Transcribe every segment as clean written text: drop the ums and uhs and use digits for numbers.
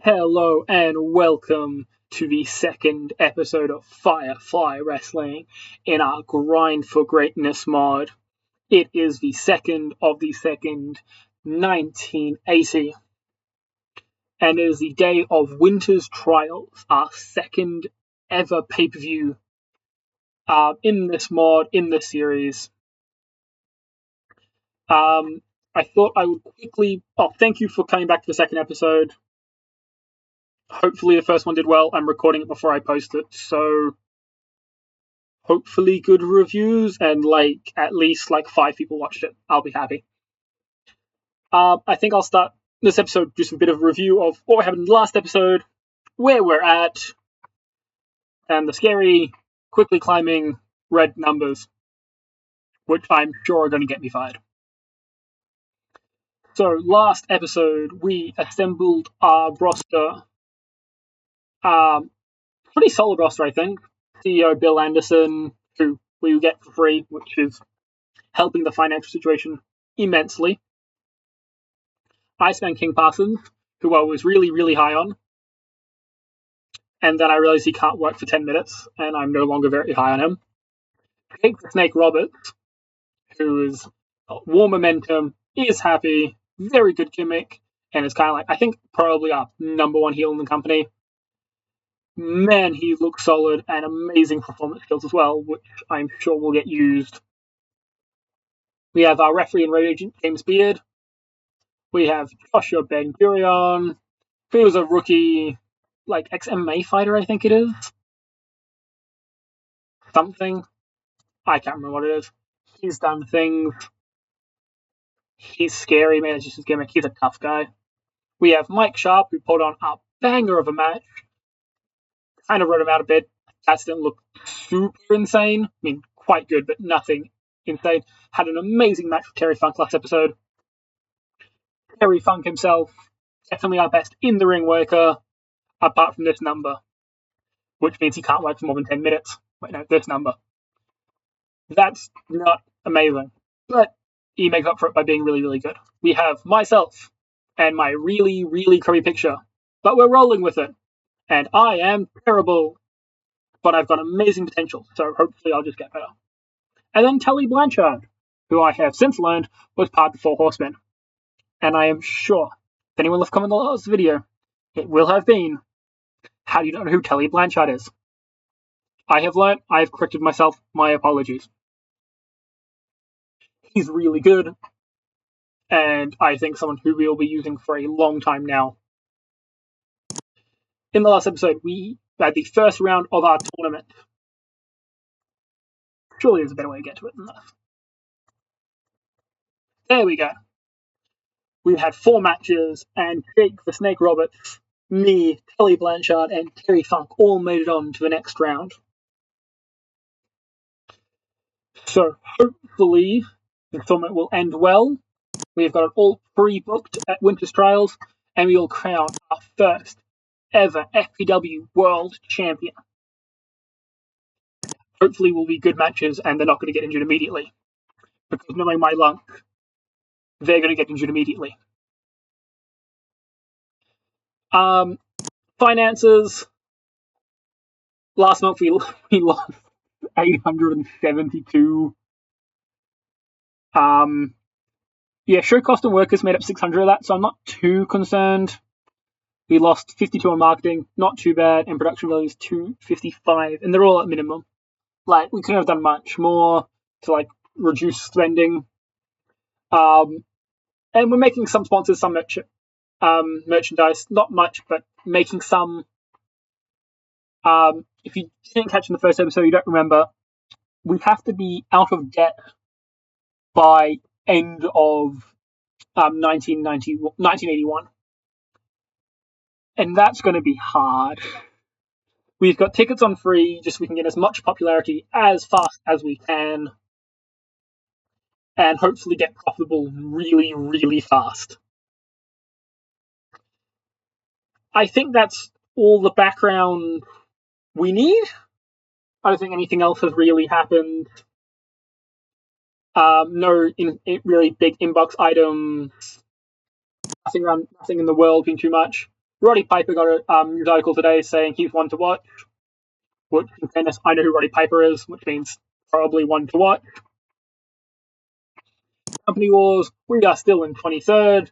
Hello and welcome to the second episode of Firefly Wrestling in our Grind for Greatness mod. It is the 2nd of the 2nd, 1980, and it is the day of Winter's Trials, our second ever pay-per-view in this mod, in this series. I thought I would quickly... thank you for coming back to the second episode. Hopefully the first one did well. I'm recording it before I post it, so hopefully good reviews and at least 5 people watched it. I'll be happy. I think I'll start this episode just a bit of a review of what happened in the last episode, where we're at, and the scary, quickly climbing red numbers, which I'm sure are going to get me fired. So last episode we assembled our roster. Pretty solid roster, I think. CEO Bill Anderson, who we get for free, which is helping the financial situation immensely. Iceman King Parsons, who I was really, really high on. And then I realized he can't work for 10 minutes, and I'm no longer very high on him. Jake the Snake Roberts, who is warm momentum, is happy, very good gimmick, and is kind of I think, probably our number one heel in the company. Man, he looks solid and amazing performance skills as well, which I'm sure will get used. We have our referee and road agent, James Beard. We have Joshua Ben Gurion, who was a rookie, ex-MMA fighter, I think it is. Something. I can't remember what it is. He's done things. He's scary, man. It's just his gimmick. He's a tough guy. We have Mike Sharp, who put on a banger of a match. Kind of wrote him out a bit. That didn't look super insane. I mean, quite good, but nothing insane. Had an amazing match with Terry Funk last episode. Terry Funk himself, definitely our best in-the-ring worker, apart from this number, which means he can't work for more than 10 minutes. Wait, no, this number. That's not amazing, but he makes up for it by being really, really good. We have myself and my really, really crummy picture, but we're rolling with it. And I am terrible, but I've got amazing potential, so hopefully I'll just get better. And then Tully Blanchard, who I have since learned was part of the Four Horsemen. And I am sure, if anyone left a comment on the last video, it will have been, how do you not know who Tully Blanchard is? I have learned, I have corrected myself, my apologies. He's really good, and I think someone who we'll be using for a long time now. In the last episode, we had the first round of our tournament. Surely there's a better way to get to it than this. There we go. We had 4 matches, and Jake the Snake Roberts, me, Tully Blanchard, and Terry Funk all made it on to the next round. So hopefully the tournament will end well. We've got it all pre-booked at Winter's Trials, and we will crown our first ever FPW World Champion. Hopefully will be good matches, and they're not going to get injured immediately. Because knowing my luck, they're going to get injured immediately. Finances. Last month we lost 872. Show cost and workers made up 600 of that, so I'm not too concerned. We lost 52 on marketing, not too bad, and production value is 255, and they're all at minimum. We couldn't have done much more to reduce spending. And we're making some sponsors, some merchandise, not much, but making some. If you didn't catch in the first episode, you don't remember, we have to be out of debt by end of 1981. And that's going to be hard. We've got tickets on free, just so we can get as much popularity as fast as we can, and hopefully get profitable really, really fast. I think that's all the background we need. I don't think anything else has really happened. No really big inbox items. Nothing in the world being too much. Roddy Piper got a news article today saying he's one to watch, which in fairness, I know who Roddy Piper is, which means probably one to watch. Company Wars, we are still in 23rd.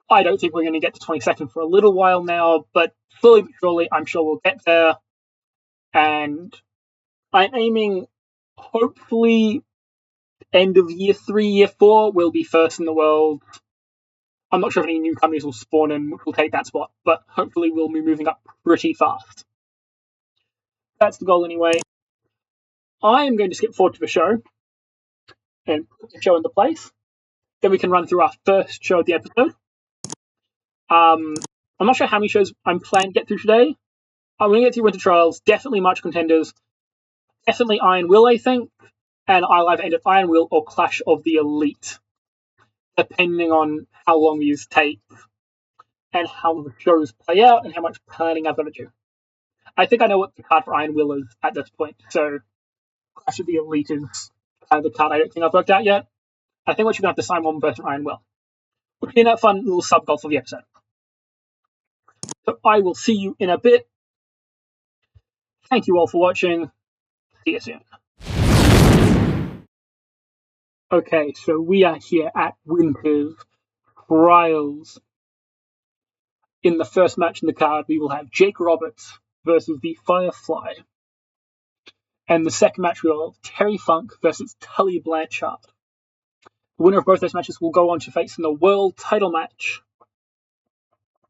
I don't think we're going to get to 22nd for a little while now, but slowly but surely, I'm sure we'll get there. And I'm aiming, hopefully, end of year 3, year 4, we'll be first in the world. I'm not sure if any new companies will spawn in which will take that spot, but hopefully we'll be moving up pretty fast. That's the goal anyway. I am going to skip forward to the show and put the show into place. Then we can run through our first show of the episode. I'm not sure how many shows I'm planning to get through today. I'm going to get through Winter Trials, definitely March Contenders, definitely Iron Will, I think, and I'll either end at Iron Will or Clash of the Elite, depending on how long these take and how the shows play out and how much planning I've got to do. I think I know what the card for Iron Will is at this point, so Clash of the Elite is the card I don't think I've worked out yet. I think we're going to have to sign one version of Iron Will, which will be a fun little sub-goal for the episode. So I will see you in a bit. Thank you all for watching. See you soon. Okay, so we are here at Winter's Trials. In the first match in the card, we will have Jake Roberts versus the Firefly. And the second match, we will have Terry Funk versus Tully Blanchard. The winner of both those matches will go on to face in the world title match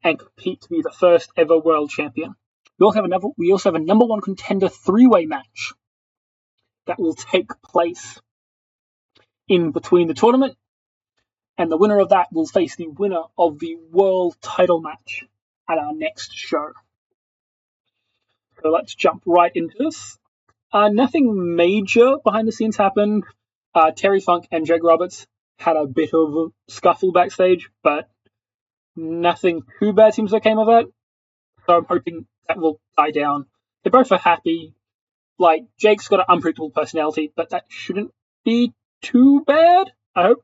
and compete to be the first ever world champion. We also have a number one contender 3-way match that will take place in between the tournament, and the winner of that will face the winner of the world title match at our next show. So let's jump right into this. Nothing major behind the scenes happened. Terry Funk and Jake Roberts had a bit of a scuffle backstage, but nothing too bad seems to came of it. So I'm hoping that will die down. They both are happy. Like, Jake's got an unpredictable personality, but that shouldn't be too bad, I hope.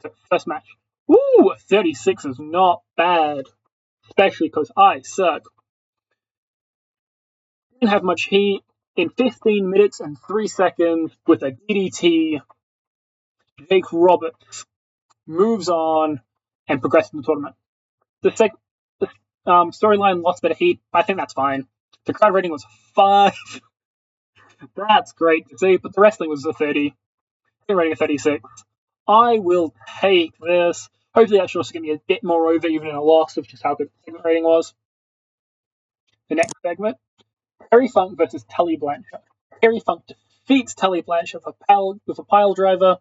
So, first match. Ooh, 36 is not bad. Especially because I suck. Didn't have much heat. In 15 minutes and 3 seconds, with a DDT, Jake Roberts moves on and progresses in the tournament. The storyline lost a bit of heat. I think that's fine. The crowd rating was 5. That's great to see, but the wrestling was a 30. The rating of 36. I will take this. Hopefully that should also get me a bit more over, even in a loss, of just how good the segment rating was. The next segment, Terry Funk versus Tully Blanchard. Terry Funk defeats Tully Blanchard with a pile driver.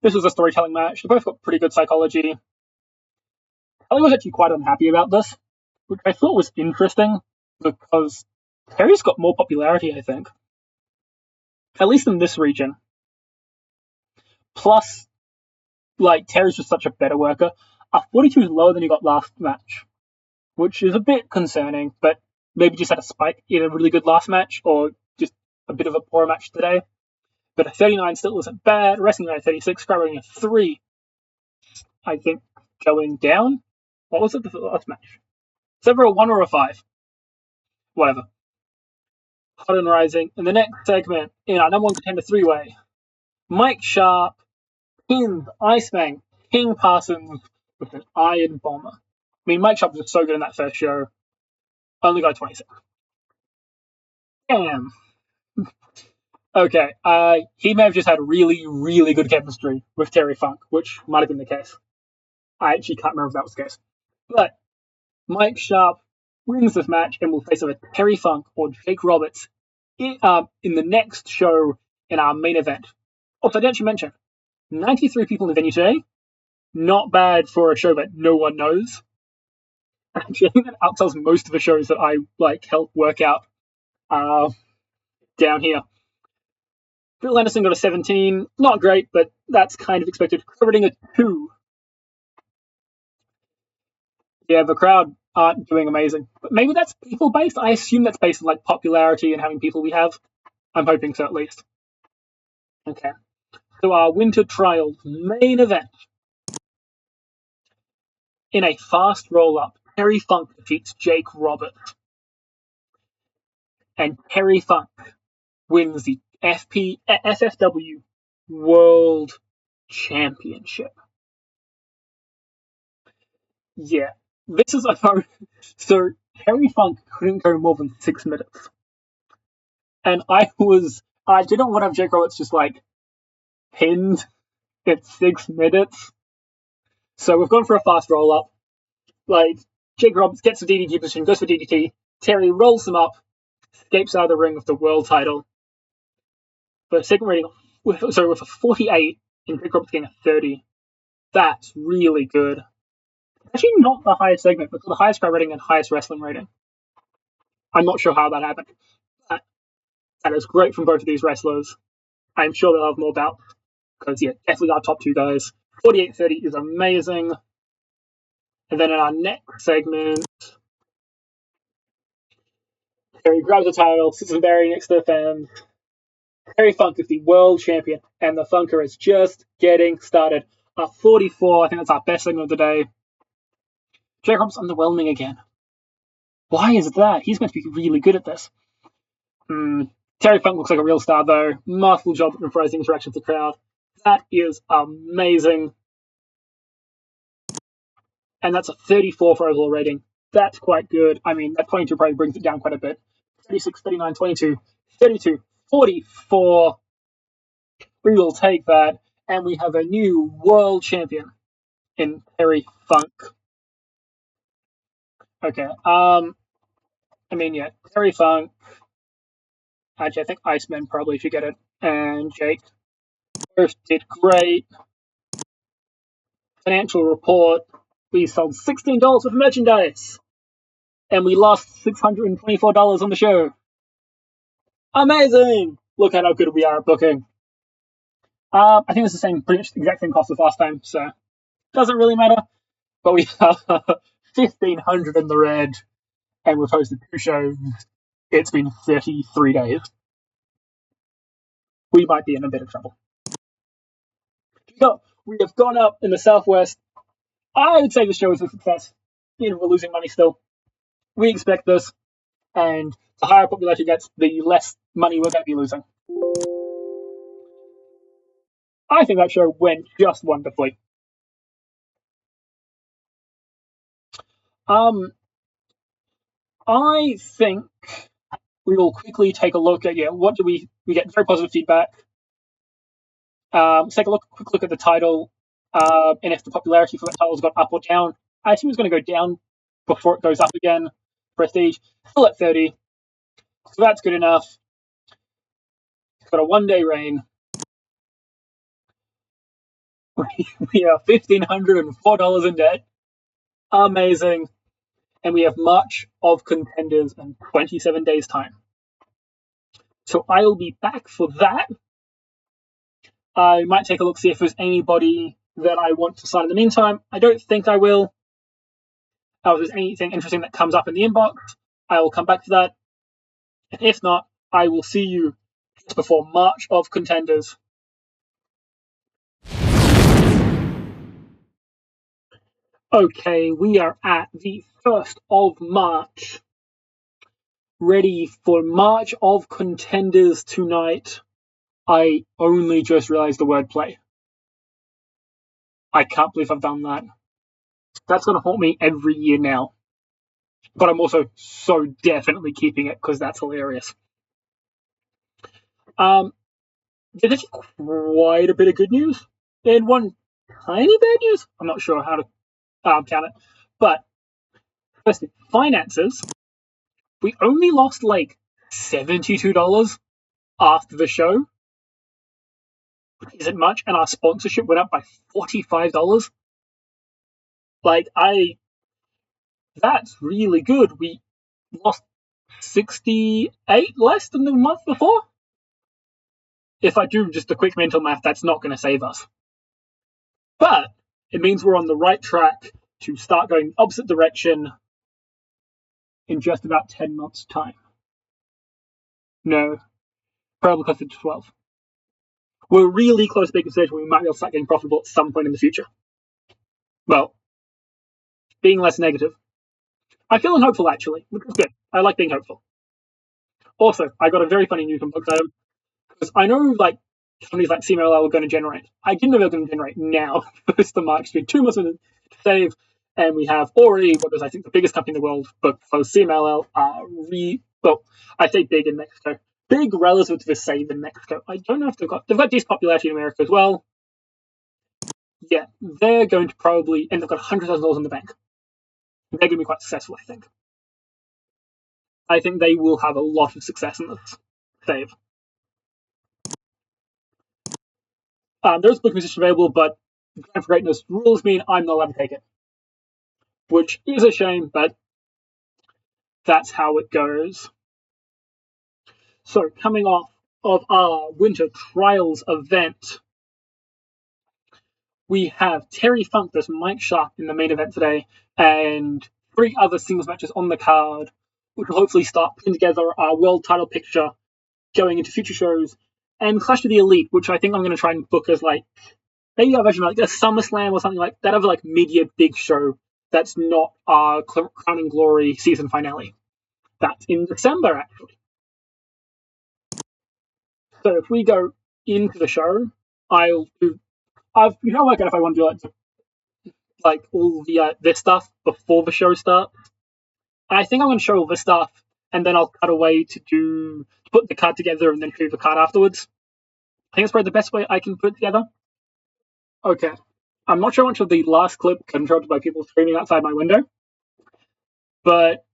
This was a storytelling match. They both got pretty good psychology. Tully was actually quite unhappy about this, which I thought was interesting, because Terry's got more popularity, I think. At least in this region. Plus, like, Terry's just such a better worker. 42 is lower than he got last match, which is a bit concerning, but maybe just had a spike in a really good last match, or just a bit of a poor match today. But a 39 still isn't bad. Wrestling rate 36, crowd rating a 3. I think going down. What was it the last match? Is it a 1 or a 5? Whatever. Hot and Rising. In the next segment, in our number one contender 3-way, Mike Sharp pins Iceman King Parsons with an Iron Bomber. I mean, Mike Sharp was so good in that first show. Only got 26. Damn. Okay, he may have just had really, really good chemistry with Terry Funk, which might have been the case. I actually can't remember if that was the case. But Mike Sharp wins this match and will face either Terry Funk or Jake Roberts in the next show in our main event. Also, I didn't actually mention, 93 people in the venue today. Not bad for a show that no one knows. Actually, I think that outsells most of the shows that I help work out down here. Bill Anderson got a 17. Not great, but that's kind of expected. Crediting a 2. Yeah, the crowd aren't doing amazing. But maybe that's people-based? I assume that's based on popularity and how many people we have. I'm hoping so, at least. Okay. So our Winter Trials main event. In a fast roll-up, Terry Funk defeats Jake Roberts, and Terry Funk wins the FFW World Championship. Yeah, this is a so Terry Funk couldn't go more than 6 minutes, and I didn't want to have Jake Roberts just like pinned at 6 minutes, so we've gone for a fast roll up. Like Jake Roberts gets the DDT position, goes for DDT. Terry rolls him up, escapes out of the ring with the world title. But second rating, with a 48 and Jake Roberts getting a 30, that's really good. Actually, not the highest segment, but the highest crowd rating and highest wrestling rating. I'm not sure how that happened. That is great from both of these wrestlers. I'm sure they'll have more bouts because, yeah, definitely our top two guys. 48-30 is amazing. And then in our next segment, Terry grabs the title, sits and Barry next to the fans. Terry Funk is the world champion, and the Funker is just getting started. 44, I think that's our best segment of the day. Jake Roberts underwhelming again. Why is that? He's going to be really good at this. Terry Funk looks like a real star, though. Masterful job at improvising interaction with the crowd. That is amazing. And that's a 34 for overall rating. That's quite good. I mean, that 22 probably brings it down quite a bit. 36, 39, 22, 32, 44. We will take that. And we have a new world champion in Terry Funk. Okay. Terry Funk. Actually, I think Iceman probably should get it. And Jake both did great. Financial report. We sold $16 worth of merchandise. And we lost $624 on the show. Amazing! Look at how good we are at booking. I think it's the same, pretty much exact same cost as last time, so doesn't really matter. But we have 1,500 in the red, and we've hosted 2 shows. It's been 33 days. We might be in a bit of trouble. So we have gone up in the Southwest. I would say the show is a success. We're losing money still. We expect this, and the higher popularity gets, the less money we're going to be losing. I think that show went just wonderfully. I think we will quickly take a look at what do we get very positive feedback. Let's take a quick look at the title, and if the popularity for that title has gone up or down. I assume it's going to go down before it goes up again. Prestige still at 30, so that's good enough. It's got a 1-day reign. We are $1,504 in debt. Amazing. And we have March of Contenders in 27 days' time. So I'll be back for that. I might take a look, see if there's anybody that I want to sign in the meantime. I don't think I will. If there's anything interesting that comes up in the inbox, I will come back to that. And if not, I will see you just before March of Contenders. Okay, we are at the 1st of March. Ready for March of Contenders tonight. I only just realized the wordplay. I can't believe I've done that. That's going to haunt me every year now. But I'm also so definitely keeping it because that's hilarious. There's actually quite a bit of good news and one tiny bad news. I'm not sure how to count it. But firstly, finances. We only lost like $72 after the show. Which isn't much, and our sponsorship went up by $45. That's really good. We lost 68 less than the month before. If I do just a quick mental math, that's not going to save us. But it means we're on the right track to start going opposite direction in just about 10 months' time. No, probably closer to 12. We're really close to making a stage where we might be able to start getting profitable at some point in the future. Well, being less negative. I'm feeling hopeful, actually, which is good. I like being hopeful. Also, I got a very funny news and books item, because I know, like, companies like CMLL are going to generate. I didn't know they were going to generate now, 1st of March, been 2 months to save, and we have already what is, I think, the biggest company in the world, but for CMLL are well, I say big in Mexico. Big relative to the save in Mexico. I don't know if they've got decent popularity in America as well. Yeah, they're going to probably, and they've got $100,000 in the bank. They're going to be quite successful, I think. I think they will have a lot of success in this save. There's book musician available, but Grind for Greatness rules mean I'm not allowed to take it, which is a shame, but that's how it goes. So, coming off of our Winter Trials event, we have Terry Funk versus Mike Sharp in the main event today, and 3 other singles matches on the card, which will hopefully start putting together our world title picture going into future shows, and Clash of the Elite, which I think I'm going to try and book as like maybe a version of like a SummerSlam or something like that, of like mid-year big show that's not our Crown and Glory season finale. That's in December, actually. So if we go into the show, I'll do. You know, like if I want to do like all the this stuff before the show starts, I think I'm going to show all this stuff, and then I'll cut away to put the card together and then show the card afterwards. I think it's probably the best way I can put it together. Okay. I'm not sure how much of the last clip controlled by people screaming outside my window, but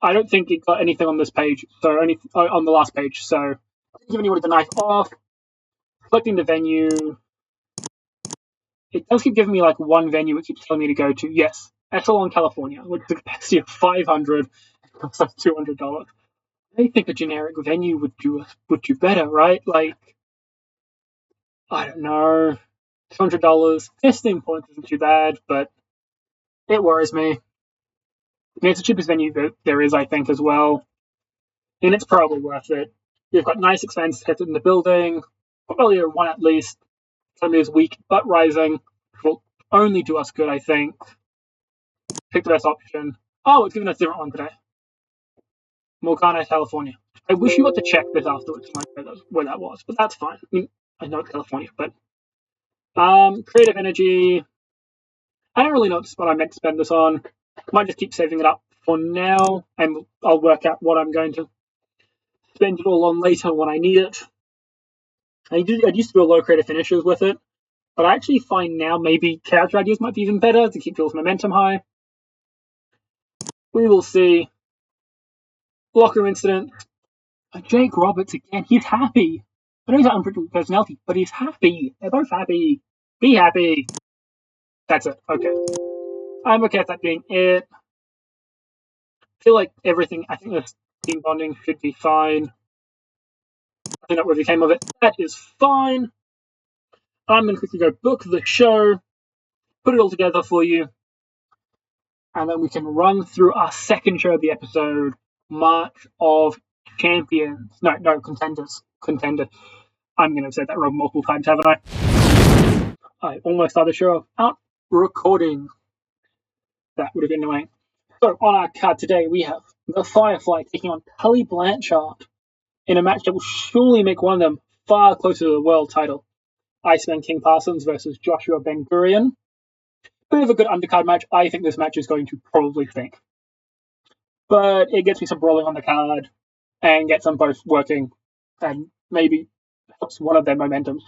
I don't think it got anything on this page, so only on the last page. So giving you the knife off, selecting the venue. It does keep giving me like one venue it keeps telling me to go to. Yes, Esalen, California, which is a capacity of 500, costs like $200. I think a generic venue would do better, right? Like, I don't know, $200, 15 points isn't too bad, but it worries me. I mean, it's the cheapest venue that there is, I think, as well, and it's probably worth it. We've got nice expenses in the building, probably a 1 at least. Economy is weak but rising, which will only do us good, I think. Pick the best option. Oh, it's giving us a different one today. Morgana, California. I wish you got to check this afterwards, like where that was, but that's fine. I mean, I know it's California, but creative energy. I don't really know what spot I meant to spend this on. Might just keep saving it up for now, and I'll work out what I'm going to spend it all on later when I need it. I used to do a lot of creative finishes with it, but I actually find now maybe character ideas might be even better to keep people's momentum high. We will see. Locker room incident. Jake Roberts again. He's happy. I know he's got unpredictable personality, but he's happy. They're both happy. Be happy. That's it. Okay. I'm okay with that being it. I feel like everything, I think this team bonding should be fine. I think that really came of it. That is fine. I'm going to quickly go book the show, put it all together for you, and then we can run through our second show of the episode, March of Champions. No, Contenders. Contender. I'm going to have said that wrong multiple times, haven't I? I almost started the show out recording. That would have been annoying. So, on our card today, we have the Firefly taking on Tully Blanchard in a match that will surely make one of them far closer to the world title. Iceman King Parsons versus Joshua Ben Gurion. Bit of a good undercard match. I think this match is going to probably stink. But it gets me some brawling on the card and gets them both working and maybe helps one of their momentums.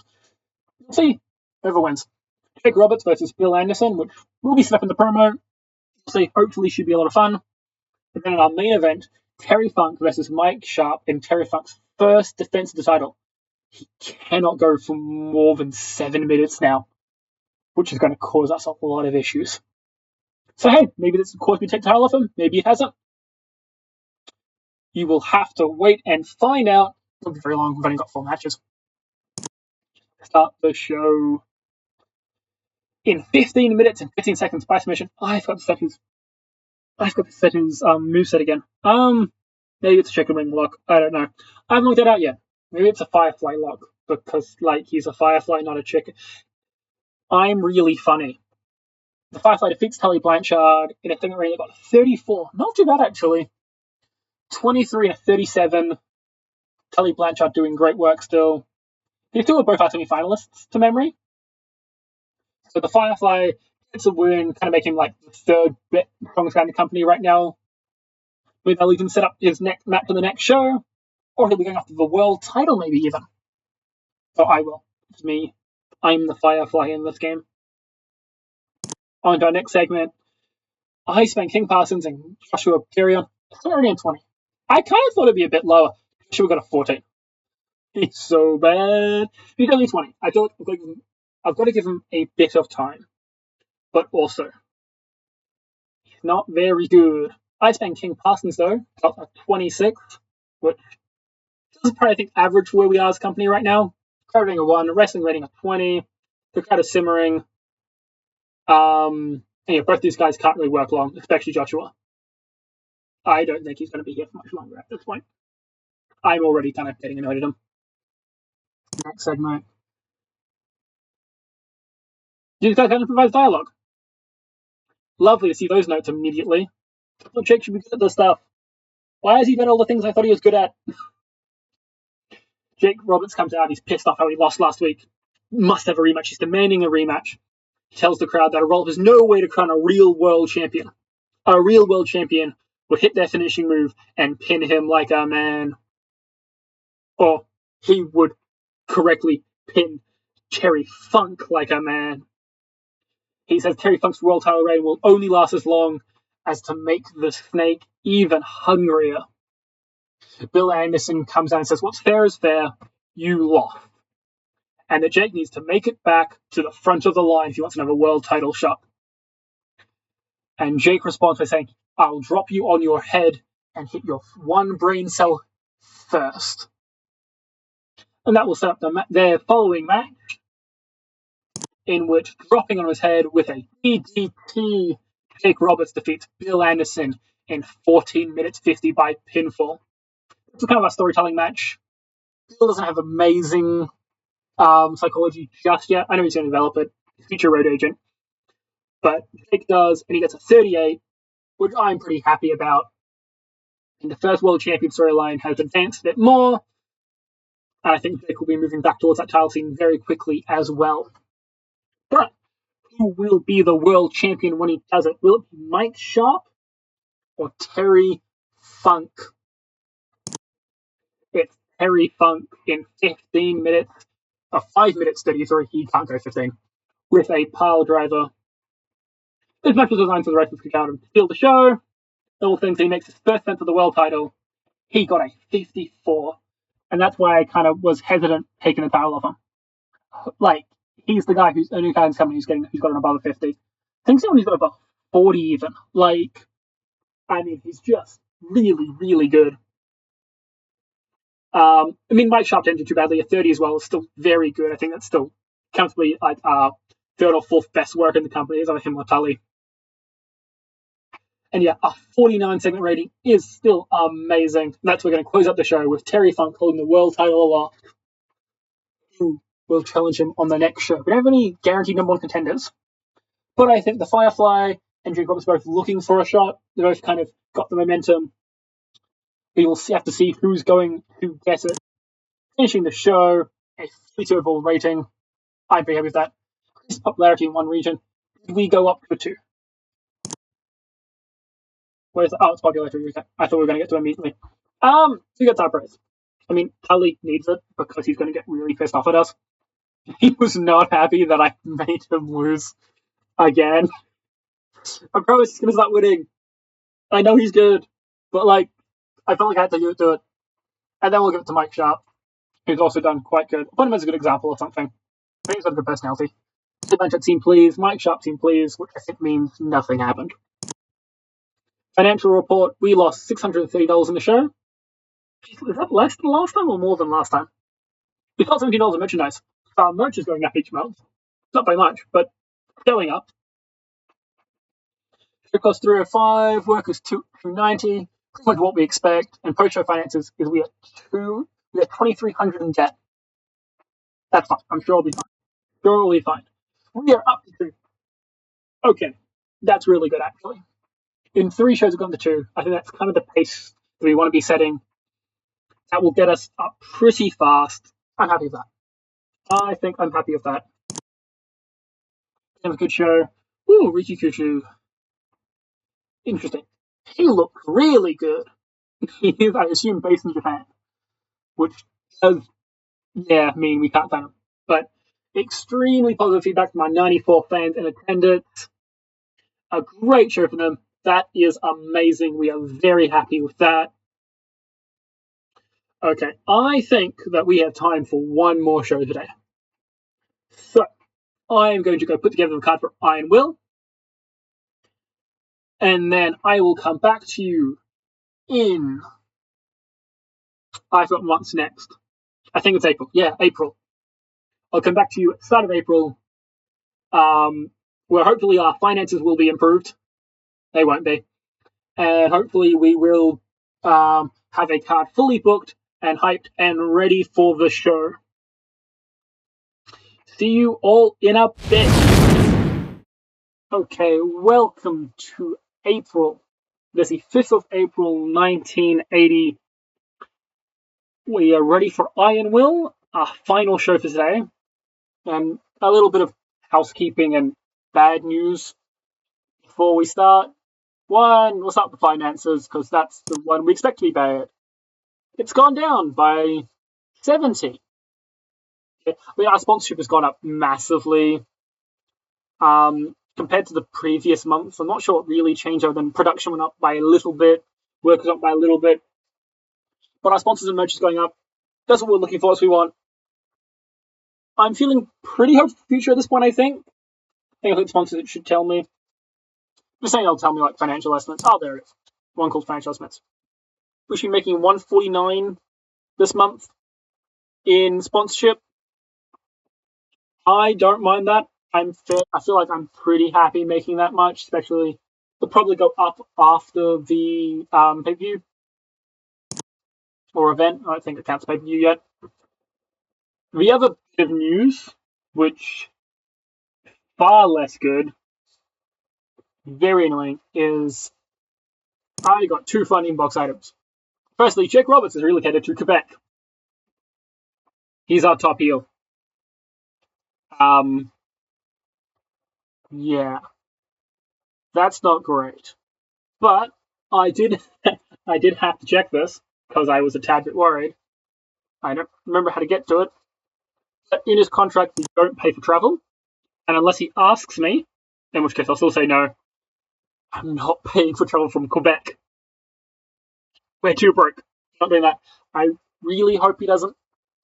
We'll see. Whoever wins. Jake Roberts versus Bill Anderson, which will be set up in the promo. We'll see. Hopefully should be a lot of fun. And then in our main event, Terry Funk versus Mike Sharp in Terry Funk's first defense of the title. He cannot go for more than 7 minutes now, which is going to cause us a lot of issues. So hey, maybe this will cause me to take the title off him. Maybe it hasn't. You will have to wait and find out. It'll be very long. We've only got 4 matches. Start the show in 15 minutes and 15 seconds by submission. I've got to set his moveset again. Maybe it's a chicken wing lock. I don't know. I haven't looked that out yet. Maybe it's a Firefly lock because, like, he's a Firefly, not a chicken. I'm really funny. The Firefly defeats Tully Blanchard in a thing that really got 34. Not too bad, actually. 23 and a 37. Tully Blanchard doing great work still. These two are both our semi-finalists, to memory. So the Firefly gets a win, kind of making him like the third strongest guy in the company right now. Maybe they'll even set up his next match in the next show, or he'll be going after the world title, maybe even. So I will. It's me. I'm the Firefly in this game. On to our next segment. Iceman King Parsons and Joshua Tyrion, 30 and 20. I kind of thought it'd be a bit lower. Joshua got a 14. He's so bad. He's only 20. I feel like I've got to give him a bit of time. But also, he's not very good. Iceman King Parsons, though, got a 26, which is probably, I think, average for where we are as a company right now. Crowd rating a 1, wrestling rating a 20. The crowd is simmering. And yeah, both these guys can't really work long, especially Joshua. I don't think he's going to be here for much longer at this point. I'm already kind of getting annoyed at him. Next segment. These guys kind of provide dialogue. Lovely to see those notes immediately. Well, Jake should be good at this stuff. Why has he done all the things I thought he was good at? Jake Roberts comes out. He's pissed off how he lost last week. Must have a rematch. He's demanding a rematch. He tells the crowd that a roll-up is no way to crown a real world champion. A real world champion would hit their finishing move and pin him like a man. Or he would correctly pin Terry Funk like a man. He says Terry Funk's world title reign will only last as long as to make the snake even hungrier. Bill Anderson comes out and says, what's fair is fair, you lost. And that Jake needs to make it back to the front of the line if he wants to have a world title shot. And Jake responds by saying, I'll drop you on your head and hit your one brain cell first. And that will set up their following match, in which, dropping on his head with a DDT, Jake Roberts defeats Bill Anderson in 14 minutes 50 by pinfall. It's kind of a storytelling match. Bill doesn't have amazing psychology just yet. I know he's going to develop it. Future road agent. But Jake does, and he gets a 38, which I'm pretty happy about. And the first world champion storyline has advanced a bit more. And I think Jake will be moving back towards that title scene very quickly as well. But who will be the world champion when he does it? Will it be Mike Sharp or Terry Funk? It's Terry Funk in 15 minutes. 5 minutes 33, he can't go 15, with a pile driver. This match was designed for the wrestlers to count and steal the show. All things, he makes his first defense of the world title. He got a 54, and that's why I kind of was hesitant taking the title off him. Like, he's the guy who's only guy in his company who's got an above a 50. I think someone who's got above 40 even. Like, I mean, he's just really, really good. I mean, Mike Sharp didn't do too badly. A 30 as well is still very good. I think that's still comfortably like third or fourth best work in the company is either him or Tully. And yeah, a 49 segment rating is still amazing. And that's why we're going to close up the show with Terry Funk holding the world title aloft. Who will challenge him on the next show? We don't have any guaranteed number one contenders, but I think the Firefly and Jake Roberts are both looking for a shot. They both kind of got the momentum. We will have to see who's going to get it. Finishing the show, a 32 overall rating. I'm pretty happy with that. Increased popularity in one region. Did we go up to a 2? Where's the it's popularity? I thought we were going to get to immediately. He gets our praise. I mean, Tully needs it because he's going to get really pissed off at us. He was not happy that I made him lose again. I promise he's going to start winning. I know he's good, but like, I felt like I had to do it. And then we'll give it to Mike Sharp, who's also done quite good. I'll put him as a good example of something. I think he's got a good personality. Sid Blanchard seemed pleased, Mike Sharp seemed pleased, which I think means nothing happened. Financial report, we lost $630 in the show. Is that less than last time or more than last time? We got $17 in merchandise. Our merch is going up each month. Not by much, but going up. Show cost $305, workers $290, pretty much what we expect. And post-show finances is we are $2,300 in debt. That's fine. I'm sure it'll be fine. We are up to 2. Okay, that's really good, actually. In 3 shows, we've gone to 2. I think that's kind of the pace that we want to be setting. That will get us up pretty fast. I'm happy with that. I think I'm happy with that. Have a good show. Ooh, Riki Kuchu. Interesting. He looked really good. He is, I assume, based in Japan, which does, mean we can't find him. But extremely positive feedback from our 94 fans in attendance. A great show for them. That is amazing. We are very happy with that. Okay, I think that we have time for one more show today. So, I am going to go put together the card for Iron Will, and then I will come back to you in. I've got what's next. I think it's April. Yeah, April. I'll come back to you at the start of April, where hopefully our finances will be improved. They won't be. And hopefully we will have a card fully booked and hyped and ready for the show. See you all in a bit. Okay, welcome to April. This is 5th of April, 1980. We are ready for Iron Will, our final show for today. And a little bit of housekeeping and bad news before we start. One, we'll start with the finances, because that's the one we expect to be bad. It's gone down by 70. I mean, our sponsorship has gone up massively. Compared to the previous month, I'm not sure what really changed other than production went up by a little bit, work was up by a little bit. But our sponsors and merch is going up. That's what we're looking for, as we want. I'm feeling pretty hopeful for the future at this point, I think. I think sponsors should tell me. Just saying they'll tell me like financial estimates. Oh, there it is. One called financial estimates. We should be making $149 this month in sponsorship. I don't mind that. I feel like I'm pretty happy making that much, especially they'll probably go up after the pay-per-view or event. I don't think it counts pay-per-view yet. The other bit of news, which far less good, very annoying, is I got 2 fun inbox items. Firstly, Jake Roberts is relocated to Quebec. He's our top heel. Yeah, that's not great. But I did have to check this because I was a tad bit worried. I don't remember how to get to it. But in his contract, we don't pay for travel, and unless he asks me, in which case I'll still say no, I'm not paying for travel from Quebec. We're too broke. Not doing that. I really hope he doesn't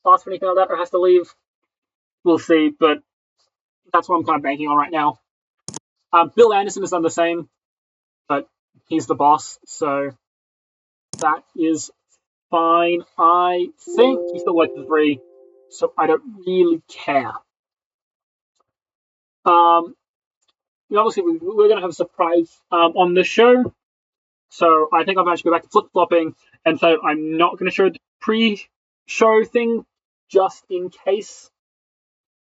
ask for anything like that or has to leave. We'll see, but that's what I'm kind of banking on right now. Bill Anderson has done the same, but he's the boss, so that is fine. I think he still likes the 3, so I don't really care. Obviously, we're going to have a surprise on this show, so I think I'm going to go back to flip-flopping, and so I'm not going to show the pre-show thing just in case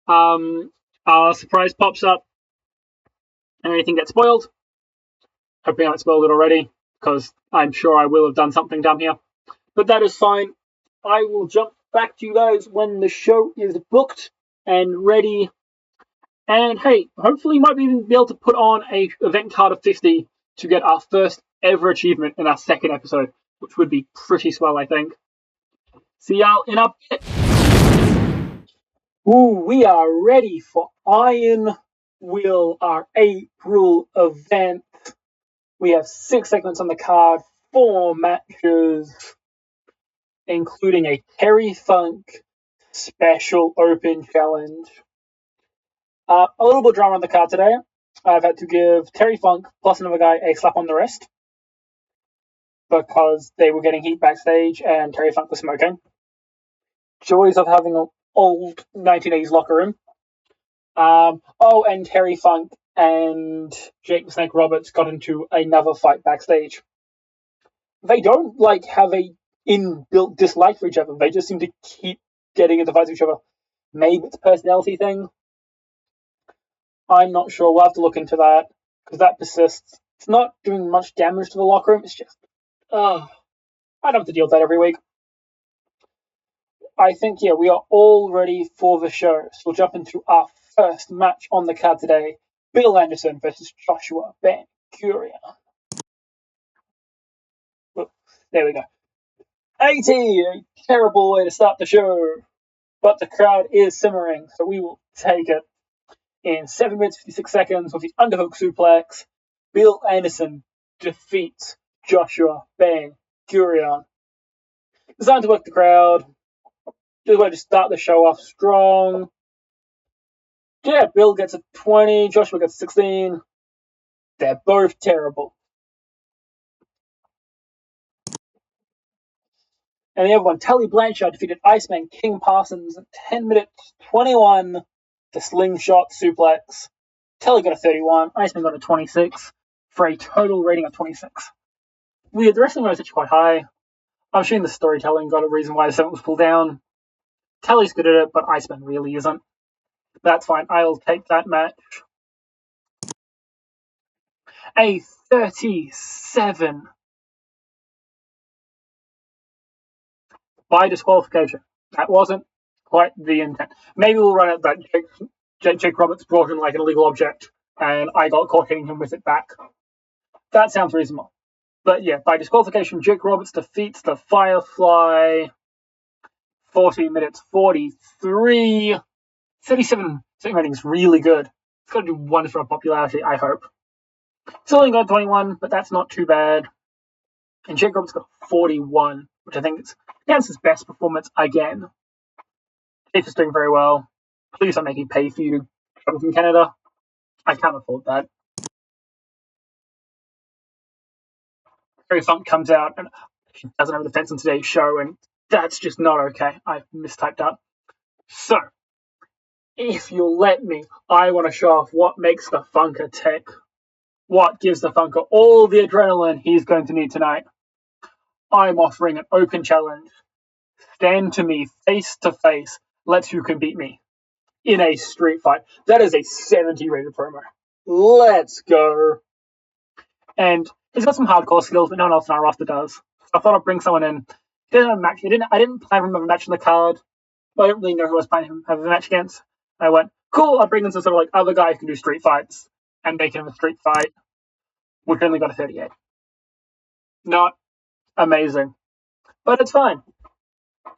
our surprise pops up and anything gets spoiled. Hoping I haven't spoiled it already, because I'm sure I will have done something dumb here. But that is fine. I will jump back to you guys when the show is booked and ready. And hey, hopefully you might even be able to put on a event card of 50 to get our first ever achievement in our second episode, which would be pretty swell, I think. See y'all in a bit. Ooh, we are ready for Iron Will, our April event. We have 6 segments on the card, 4 matches, including a Terry Funk special open challenge. A little bit of drama on the card today. I've had to give Terry Funk plus another guy a slap on the wrist because they were getting heat backstage and Terry Funk was smoking. Joys of having an old 1980s locker room. And Terry Funk and Jake the Snake Roberts got into another fight backstage. They don't have a inbuilt dislike for each other. They just seem to keep getting into fights with each other. Maybe it's a personality thing. I'm not sure. We'll have to look into that. because that persists. It's not doing much damage to the locker room. It's just, I don't have to deal with that every week. I think, yeah, we are all ready for the show. So we'll jump into our first match on the card today. Bill Anderson versus Joshua Ben Curion. There we go. 80, a terrible way to start the show. But the crowd is simmering, so we will take it. In 7 minutes 56 seconds with the underhook suplex, Bill Anderson defeats Joshua Ben Curion. Designed to work the crowd. Just way to start the show off strong. Yeah, Bill gets a 20, Joshua gets 16. They're both terrible. And the other one, Tully Blanchard defeated Iceman King Parsons in 10 minutes 21 to slingshot suplex. Tully got a 31, Iceman got a 26 for a total rating of 26. Weird, the wrestling was actually quite high. I'm assuming the storytelling got a reason why the 7 was pulled down. Tully's good at it, but Iceman really isn't. That's fine, I'll take that match. A 37 by disqualification. That wasn't quite the intent. Maybe we'll run it that Jake Roberts brought in like an illegal object and I got caught hitting him with it back. That sounds reasonable. But yeah, by disqualification, Jake Roberts defeats the Firefly. 14 minutes 43. 37 rating is really good. It's got to do wonders for popularity, I hope. Still only got 21, but that's not too bad. And Jake Roberts got 41, which I think is his best performance again. Chief is doing very well. Please don't make me pay for you to travel from Canada. I can't afford that. Terry Funk comes out and she doesn't have a defense on today's show, and that's just not okay. I mistyped up. So, if you'll let me, I want to show off what makes the Funker tick. What gives the Funker all the adrenaline he's going to need tonight. I'm offering an open challenge. Stand to me face to face. Let's who can beat me in a street fight. That is a 70 rated promo. Let's go. And he's got some hardcore skills, but no one else in our roster does. So I thought I'd bring someone in. He didn't have a match. I didn't plan him to have a match on the card. But I didn't really know who I was planning to have a match against. I went, cool, I'll bring in some sort of like other guy who can do street fights and make him a street fight, which only got a 38. Not amazing. But it's fine.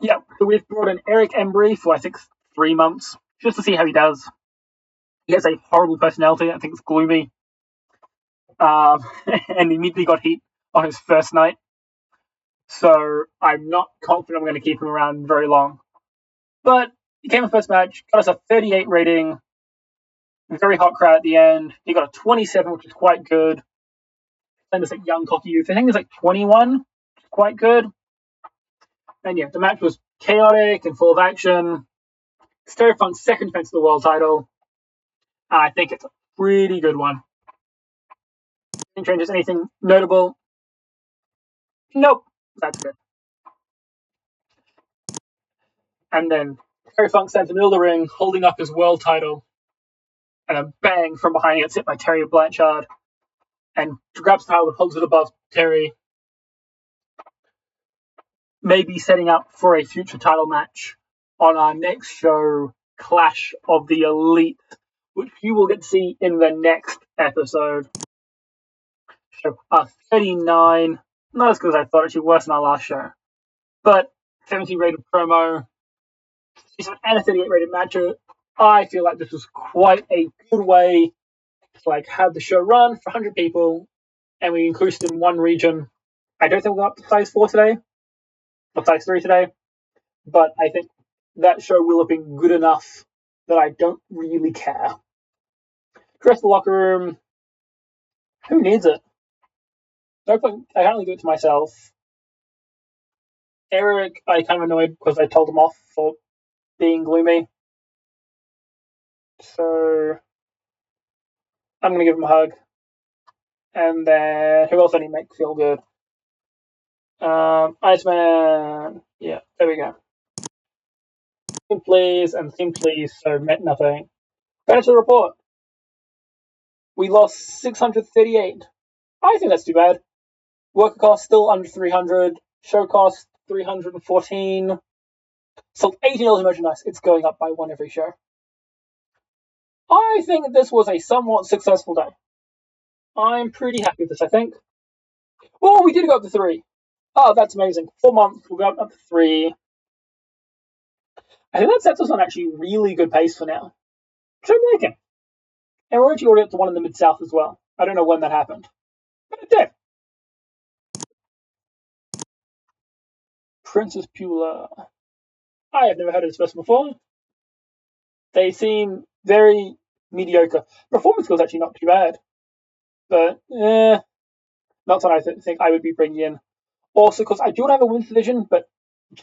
Yeah, so we've brought in Eric Embry for I think 3 months, just to see how he does. He has a horrible personality. I think it's gloomy. And immediately got heat on his first night. So I'm not confident I'm going to keep him around very long. But he came in first match, got us a 38 rating. Very hot crowd at the end. He got a 27, which is quite good. And this like young cocky youth. I think it's like 21, which is quite good. And yeah, the match was chaotic and full of action. It's Terry Funk's second defense of the world title. And I think it's a pretty good one. Any changes? Anything notable? Nope. That's good. And then Terry Funk stands in the middle of the ring, holding up his world title. And a bang from behind gets hit by Terry Blanchard. And grabs the title and holds it above Terry. Maybe setting up for a future title match on our next show, Clash of the Elite, which you will get to see in the next episode. So, 39, not as good as I thought, actually worse than our last show. But 17 rated promo, and a 38 rated match. I feel like this was quite a good way to like have the show run for 100 people, and we increased in one region. I don't think we'll go up to size 4 today, or size 3 today, but I think that show will have been good enough that I don't really care. Dress the locker room. Who needs it? No point. I can't really do it to myself. Eric, I kind of annoyed because I told him off for being gloomy. So I'm gonna give him a hug. And then who else I need to make feel good? Iceman. Yeah, there we go. Team please and team please, so meant nothing. Fantasy report. We lost 638. I think that's too bad. Worker cost still under 300. Show cost 314. Sold $80 in merchandise. It's going up by 1 every show. I think this was a somewhat successful day. I'm pretty happy with this, I think. Well, we did go up to 3. Oh, that's amazing. 4 months, we got up to 3. I think that sets us on actually really good pace for now. Which I'm liking. And we're actually already up to 1 in the Mid-South as well. I don't know when that happened. But it did. Princess Pula. I have never heard of this person before. They seem very mediocre. Performance skills actually not too bad. But, not what I think I would be bringing in. Also, because I do have a women's division, but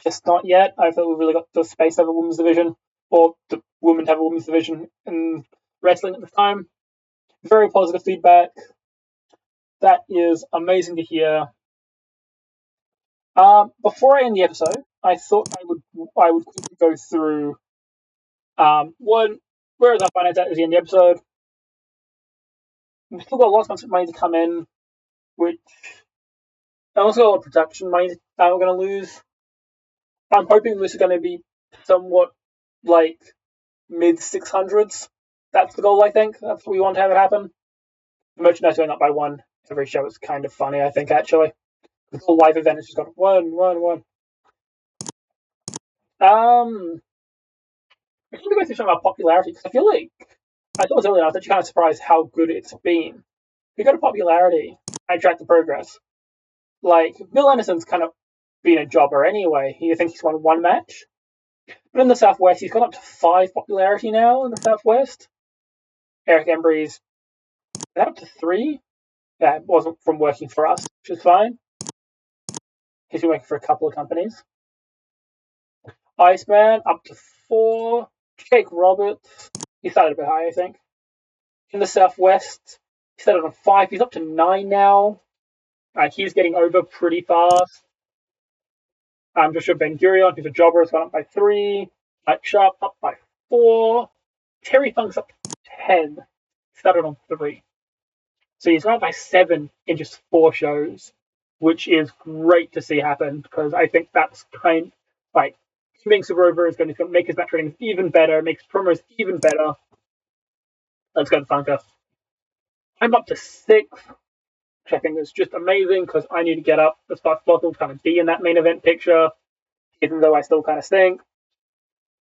just not yet. I thought we really got the space to have a women's division, or the women to have a women's division in wrestling at the time. Very positive feedback. That is amazing to hear. Before I end the episode, I thought I would quickly go through where is our finance at the end of the episode. We've still got lots of money to come in, which I also got a lot of production money that we're going to lose. I'm hoping this is going to be somewhat like mid 600s. That's the goal, I think. That's what we want to have it happen. The merchandise going up by 1 every show is kind of funny, I think, actually. The whole live event has just got 1, 1, 1. We need to go through some of our popularity, because I feel like, I thought earlier, I was actually kind of surprised how good it's been. If you go to popularity, I track the progress. Like, Bill Anderson's kind of been a jobber anyway. You think he's won 1 match? But in the Southwest, he's gone up to 5 popularity now in the Southwest. Eric Embry's up to 3. Yeah, it wasn't from working for us, which is fine. He's been working for a couple of companies. Iceman up to 4. Jake Roberts, he started a bit high, I think. In the Southwest, he started on 5. He's up to 9 now. He's getting over pretty fast. Joshua Ben Gurion, who's a jobber, has gone up by 3. Mike Sharp up by 4. Terry Funk's up to 10. Started on 3. So he's gone up by 7 in just 4 shows, which is great to see happen, because I think that's kind like being Super Over is going to make his match ratings even better, makes promos even better. Let's go to Funker. I'm up to 6th, which I think is just amazing, because I need to get up as fast as possible to kind of be in that main event picture, even though I still kind of stink.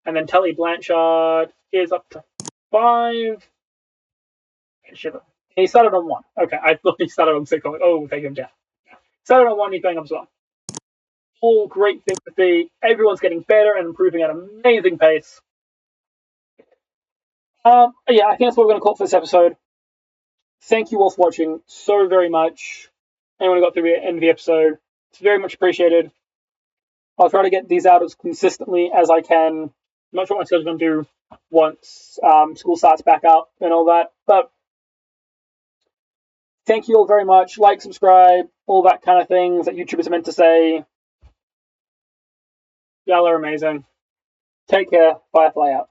And then Tully Blanchard is up to 5. He started on 1. Okay, I thought he started on 6. I'm like, oh, we'll take him down. Started on 1, he's going up as well. All great things to see. Everyone's getting better and improving at an amazing pace. Yeah, I think that's what we're going to call it for this episode. Thank you all for watching so very much. Anyone who got through the end of the episode, it's very much appreciated. I'll try to get these out as consistently as I can. I'm not sure what my schedule's going to do once school starts back up and all that, but thank you all very much. Like, subscribe, all that kind of things that YouTubers are meant to say. Y'all are amazing. Take care. Bye. Fly out.